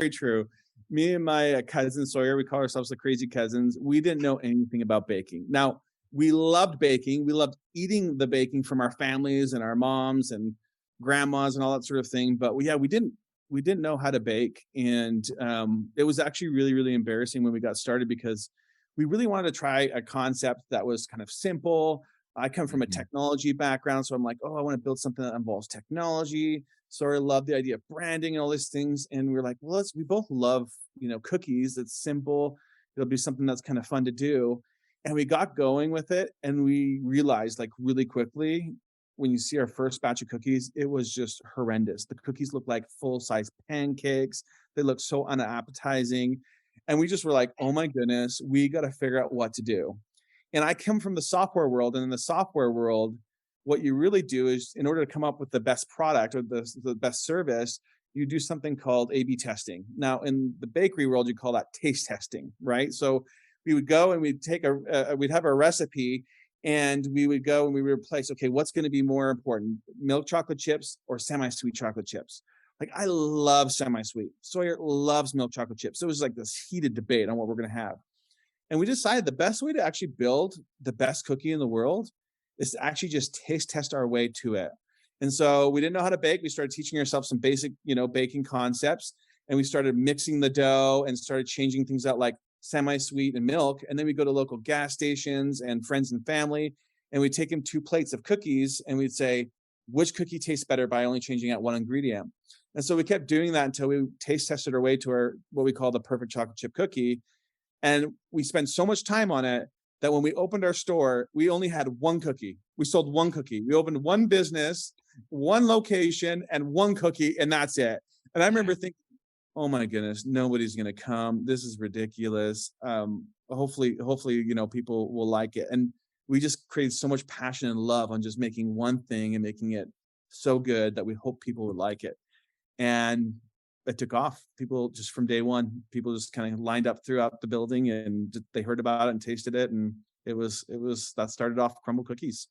Very true. Me and my cousin Sawyer, we call ourselves the crazy cousins. We didn't know anything about baking. Now, we loved baking. We loved eating the baking from our families and our moms and grandmas and all that sort of thing. But we didn't know how to bake, and it was actually really really embarrassing when we got started because we really wanted to try a concept that was kind of simple. I come from a Mhm. technology background, so I'm like, oh, I want to build something that involves technology. So I love the idea of branding and all these things. And we are like, well, we both love, cookies. It's simple. It'll be something that's kind of fun to do. And we got going with it. And we realized like really quickly, when you see our first batch of cookies, it was just horrendous. The cookies looked like full size pancakes. They looked so unappetizing. And we just were like, oh my goodness, we got to figure out what to do. And I come from the software world, and in the software world, what you really do is in order to come up with the best product or the best service, you do something called A/B testing. Now, in the bakery world, you call that taste testing, right? So we would go and we'd have a recipe, and we would go and we would replace, okay, what's going to be more important, milk chocolate chips or semi-sweet chocolate chips? Like I love semi-sweet. Sawyer loves milk chocolate chips. So it was like this heated debate on what we're going to have. And we decided the best way to actually build the best cookie in the world is to actually just taste test our way to it. And so we didn't know how to bake. We started teaching ourselves some basic, baking concepts. And we started mixing the dough and started changing things out like semi-sweet and milk. And then we go to local gas stations and friends and family, and we'd take them 2 plates of cookies and we'd say, which cookie tastes better by only changing out one ingredient. And so we kept doing that until we taste tested our way to our what we call the perfect chocolate chip cookie. And we spent so much time on it that when we opened our store, we only had one cookie. We sold one cookie. We opened one business, one location, and one cookie, and that's it. And I remember thinking, oh my goodness, nobody's gonna come. This is ridiculous. Hopefully, people will like it. And we just created so much passion and love on just making one thing and making it so good that we hope people would like it. And it took off. People just from day one, people just kind of lined up throughout the building and they heard about it and tasted it. And it was that started off Crumble Cookies.